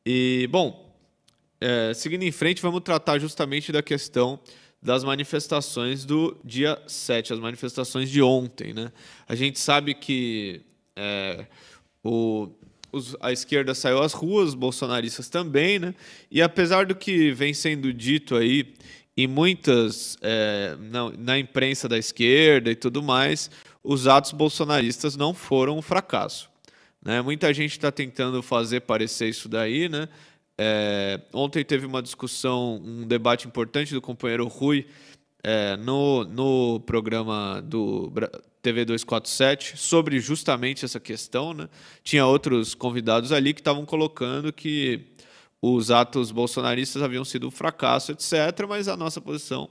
E, bom, seguindo em frente, vamos tratar justamente da questão das manifestações do dia 7, as manifestações de ontem, né? A gente sabe que é, o, a esquerda saiu às ruas, os bolsonaristas também, né? E apesar do que vem sendo dito aí em muitas, na imprensa da esquerda e tudo mais, os atos bolsonaristas não foram um fracasso, né? Muita gente está tentando fazer parecer isso daí, né? Ontem teve uma discussão, um debate importante do companheiro Rui no programa do TV 247 sobre justamente essa questão, né? Tinha outros convidados ali que estavam colocando que os atos bolsonaristas haviam sido um fracasso, etc., mas a nossa posição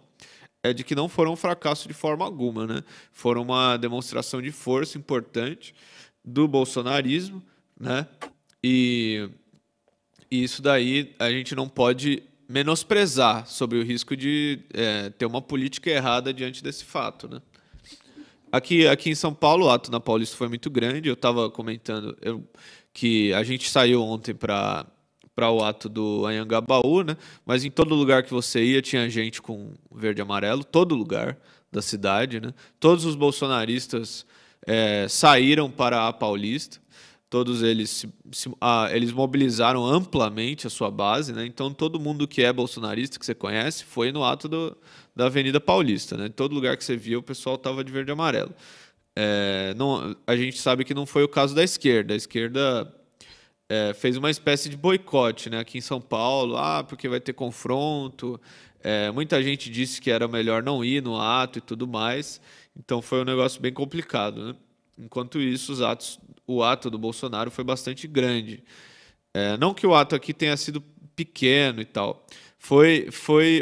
é de que não foram um fracasso de forma alguma, né? Foram uma demonstração de força importante do bolsonarismo, né? E, e isso daí a gente não pode menosprezar sobre o risco de ter uma política errada diante desse fato, né? Aqui em São Paulo, o ato na Paulista foi muito grande. Eu estava comentando que a gente saiu ontem para o ato do Anhangabaú, né? Mas em todo lugar que você ia tinha gente com verde e amarelo, todo lugar da cidade, né? Todos os bolsonaristas saíram para a Paulista. Todos eles eles mobilizaram amplamente a sua base, né? Então todo mundo que é bolsonarista que você conhece foi no ato da Avenida Paulista, né? Em todo lugar que você via o pessoal estava de verde e amarelo. Não, a gente sabe que não foi o caso da esquerda. A esquerda fez uma espécie de boicote, né? Aqui em São Paulo, porque vai ter confronto. Muita gente disse que era melhor não ir no ato e tudo mais. Então foi um negócio bem complicado, né? Enquanto isso, o ato do Bolsonaro foi bastante grande. Não que o ato aqui tenha sido pequeno e tal.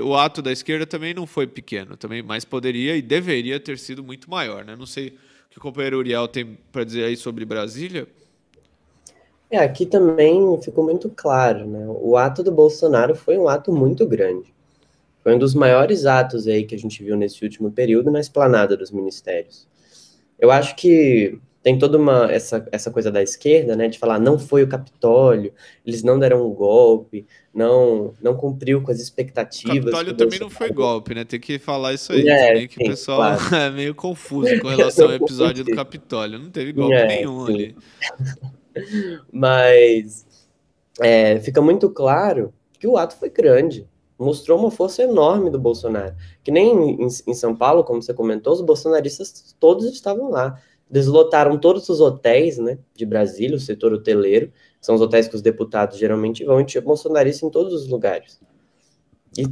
O ato da esquerda também não foi pequeno, também, mas poderia e deveria ter sido muito maior, né? Não sei o que o companheiro Uriel tem para dizer aí sobre Brasília. Aqui também ficou muito claro, né? O ato do Bolsonaro foi um ato muito grande. Foi um dos maiores atos aí que a gente viu nesse último período na esplanada dos ministérios. Eu acho que tem toda essa coisa da esquerda, né, de falar não foi o Capitólio, eles não deram um golpe, não cumpriu com as O expectativas que Capitólio o também não foi Bolsonaro... golpe, né? Tem que falar isso aí também, que o Sim, pessoal claro. é meio confuso com relação ao Não episódio do confundir. Capitólio. Não teve golpe nenhum Sim. ali. Mas fica muito claro que o ato foi grande. Mostrou uma força enorme do Bolsonaro. Que nem em São Paulo, como você comentou, os bolsonaristas todos estavam lá. Deslotaram todos os hotéis, né, de Brasília, o setor hoteleiro, que são os hotéis que os deputados geralmente vão, e tinha bolsonarista em todos os lugares. E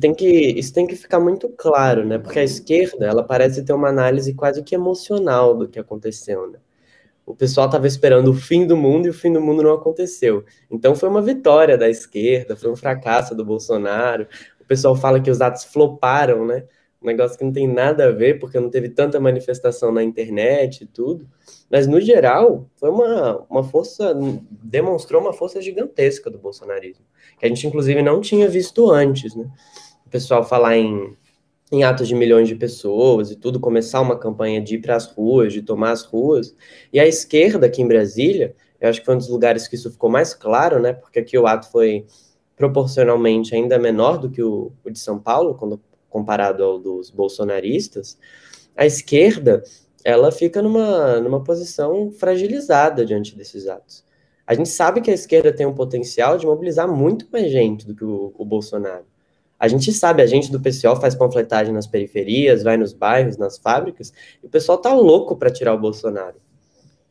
isso tem que ficar muito claro, né? Porque a esquerda, ela parece ter uma análise quase que emocional do que aconteceu, né? O pessoal estava esperando o fim do mundo e o fim do mundo não aconteceu. Então foi uma vitória da esquerda, foi um fracasso do Bolsonaro. O pessoal fala que os atos floparam, né? Um negócio que não tem nada a ver, porque não teve tanta manifestação na internet e tudo. Mas, no geral, foi uma força, demonstrou uma força gigantesca do bolsonarismo, que a gente, inclusive, não tinha visto antes, né? O pessoal falar em atos de milhões de pessoas e tudo, começar uma campanha de ir para as ruas, de tomar as ruas. E a esquerda aqui em Brasília, eu acho que foi um dos lugares que isso ficou mais claro, né? Porque aqui o ato foi proporcionalmente ainda menor do que o de São Paulo, quando comparado ao dos bolsonaristas. A esquerda, ela fica numa posição fragilizada diante desses atos. A gente sabe que a esquerda tem um potencial de mobilizar muito mais gente do que o Bolsonaro. A gente sabe, a gente do PCO faz panfletagem nas periferias, vai nos bairros, nas fábricas, e o pessoal tá louco para tirar o Bolsonaro.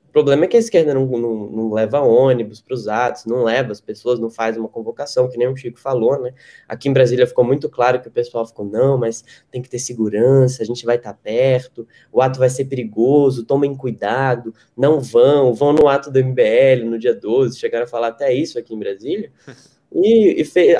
O problema é que a esquerda não leva ônibus para os atos, não leva as pessoas, não faz uma convocação, que nem o Chico falou, né? Aqui em Brasília ficou muito claro que o pessoal ficou, não, mas tem que ter segurança, a gente vai estar perto, o ato vai ser perigoso, tomem cuidado, não vão no ato do MBL no dia 12, chegaram a falar até isso aqui em Brasília.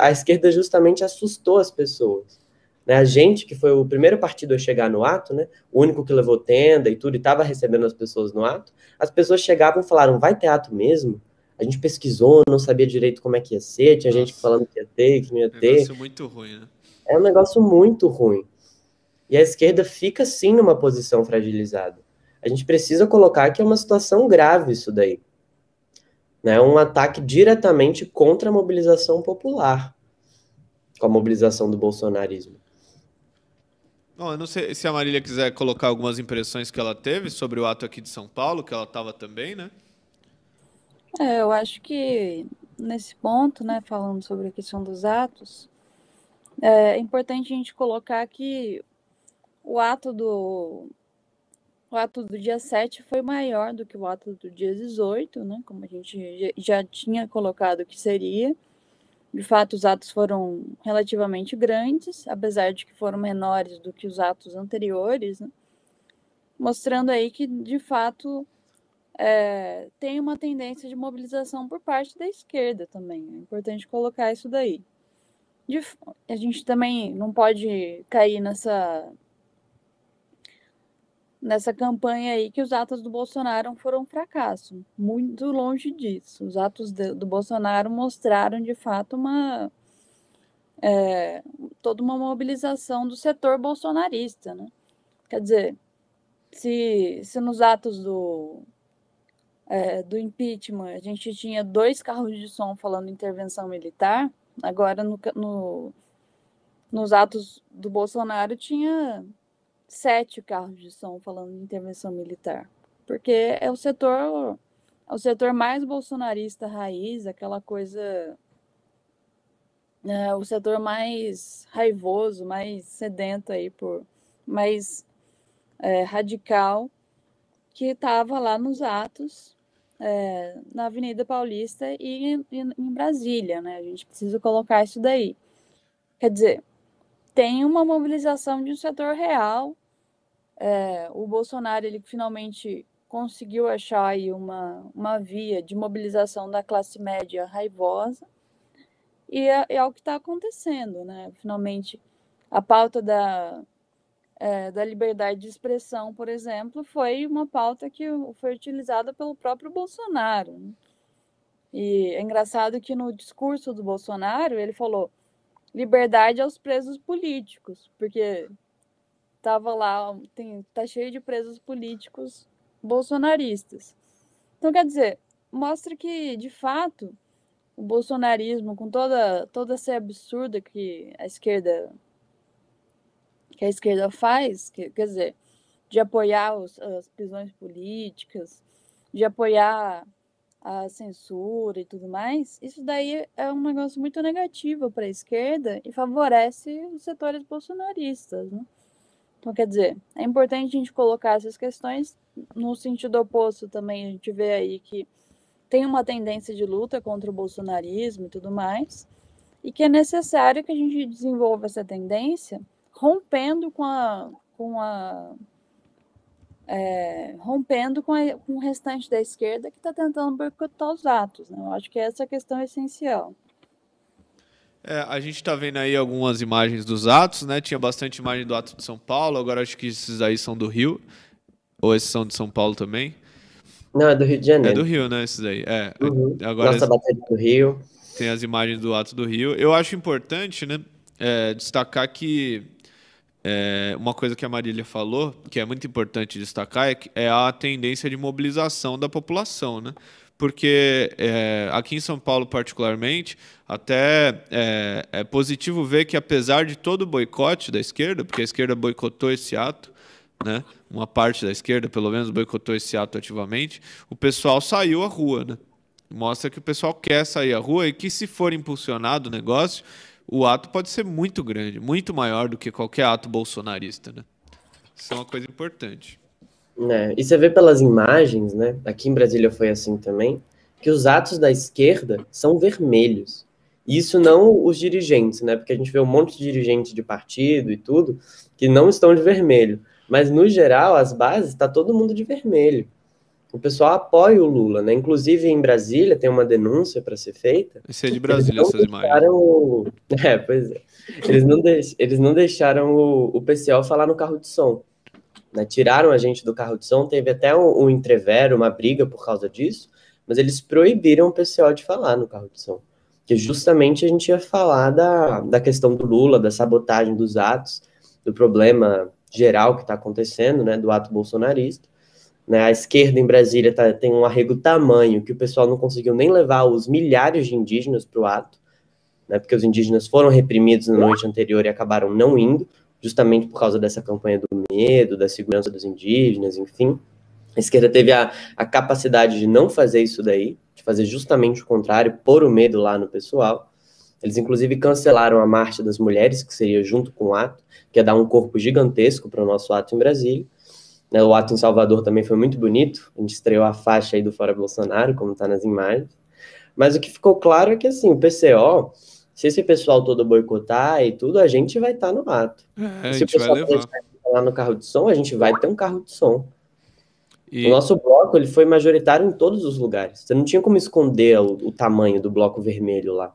A esquerda justamente assustou as pessoas. Né? A gente, que foi o primeiro partido a chegar no ato, né? O único que levou tenda e tudo, e estava recebendo as pessoas no ato, as pessoas chegavam e falaram, vai ter ato mesmo? A gente pesquisou, não sabia direito como é que ia ser, tinha gente Nossa, falando que ia ter, que não ia ter. negócio muito ruim, né? É um negócio muito ruim. E a esquerda fica, sim, numa posição fragilizada. A gente precisa colocar que é uma situação grave isso daí. né? Um ataque diretamente contra a mobilização popular, com a mobilização do bolsonarismo. Bom, eu não sei se a Marília quiser colocar algumas impressões que ela teve sobre o ato aqui de São Paulo, que ela estava também, né? Eu acho que nesse ponto, né, falando sobre a questão dos atos, é importante a gente colocar que o ato do dia 7 foi maior do que o ato do dia 18, né, como a gente já tinha colocado que seria. De fato, os atos foram relativamente grandes, apesar de que foram menores do que os atos anteriores, né, mostrando aí que, de fato, tem uma tendência de mobilização por parte da esquerda também. É importante colocar isso daí. A gente também não pode cair nessa campanha aí que os atos do Bolsonaro foram um fracasso. Muito longe disso. Os atos do Bolsonaro mostraram, de fato, toda uma mobilização do setor bolsonarista, né? Quer dizer, se nos atos do impeachment a gente tinha 2 carros de som falando intervenção militar, agora nos atos do Bolsonaro tinha 7 carros de som falando de intervenção militar, porque é o setor mais bolsonarista raiz, aquela coisa, o setor mais raivoso, mais sedento aí por mais radical, que estava lá nos atos na Avenida Paulista e em Brasília, né? A gente precisa colocar isso daí. Quer dizer, tem uma mobilização de um setor real. O Bolsonaro, ele finalmente conseguiu achar aí uma via de mobilização da classe média raivosa, e é o que está acontecendo, né? Finalmente, a pauta da liberdade de expressão, por exemplo, foi uma pauta que foi utilizada pelo próprio Bolsonaro, né? E é engraçado que no discurso do Bolsonaro ele falou liberdade aos presos políticos, porque estava lá, tá cheio de presos políticos bolsonaristas. Então, quer dizer, mostra que, de fato, o bolsonarismo, com toda essa absurda que a esquerda faz, quer dizer, de apoiar as prisões políticas, de apoiar a censura e tudo mais, isso daí é um negócio muito negativo para a esquerda e favorece os setores bolsonaristas, né? Então, quer dizer, é importante a gente colocar essas questões. No sentido oposto também, a gente vê aí que tem uma tendência de luta contra o bolsonarismo e tudo mais, e que é necessário que a gente desenvolva essa tendência rompendo com o restante da esquerda que está tentando boicotar os atos, né? Eu acho que essa questão é essencial. A gente está vendo aí algumas imagens dos atos, né? Tinha bastante imagem do ato de São Paulo, agora acho que esses aí são do Rio. Ou esses são de São Paulo também? Não, é do Rio de É Janeiro. do Rio, né? Esses aí. Agora nossa bateria do Rio. Tem as imagens do ato do Rio. Eu acho importante, né, destacar que uma coisa que a Marília falou, que é muito importante destacar, é a tendência de mobilização da população, né? Porque aqui em São Paulo, particularmente, até é positivo ver que, apesar de todo o boicote da esquerda, porque a esquerda boicotou esse ato, né? Uma parte da esquerda, pelo menos, boicotou esse ato ativamente, o pessoal saiu à rua, né? Mostra que o pessoal quer sair à rua e que, se for impulsionado o negócio, o ato pode ser muito grande, muito maior do que qualquer ato bolsonarista, né? Isso é uma coisa importante. E você vê pelas imagens, né? Aqui em Brasília foi assim também, que os atos da esquerda são vermelhos. Isso não os dirigentes, né? Porque a gente vê um monte de dirigentes de partido e tudo que não estão de vermelho. Mas, no geral, as bases, está todo mundo de vermelho. O pessoal apoia o Lula, né? Inclusive, em Brasília, tem uma denúncia para ser feita. Esse é de Brasília, essas imagens. Pois é. Eles não deixaram o PCO falar no carro de som. Né? Tiraram a gente do carro de som, teve até um entrevero, uma briga por causa disso, mas eles proibiram o PCO de falar no carro de som. Que justamente a gente ia falar da questão do Lula, da sabotagem dos atos, do problema geral que está acontecendo, né, do ato bolsonarista. né? A esquerda em Brasília tem um arrego tamanho que o pessoal não conseguiu nem levar os milhares de indígenas para o ato, né? Porque os indígenas foram reprimidos na noite anterior e acabaram não indo, justamente por causa dessa campanha do medo, da segurança dos indígenas, enfim. A esquerda teve a capacidade de não fazer isso daí, de fazer justamente o contrário, pôr o medo lá no pessoal. Eles, inclusive, cancelaram a Marcha das Mulheres, que seria junto com o ato, que ia dar um corpo gigantesco para o nosso ato em Brasília. O ato em Salvador também foi muito bonito, a gente estreou a faixa aí do Fora Bolsonaro, como está nas imagens. Mas o que ficou claro é que, assim, o PCO, se esse pessoal todo boicotar e tudo, a gente vai estar no ato. A Se o gente vai pessoal levar. lá no carro de som, a gente vai ter um carro de som. E O nosso bloco, ele foi majoritário em todos os lugares. Você não tinha como esconder o tamanho do bloco vermelho lá.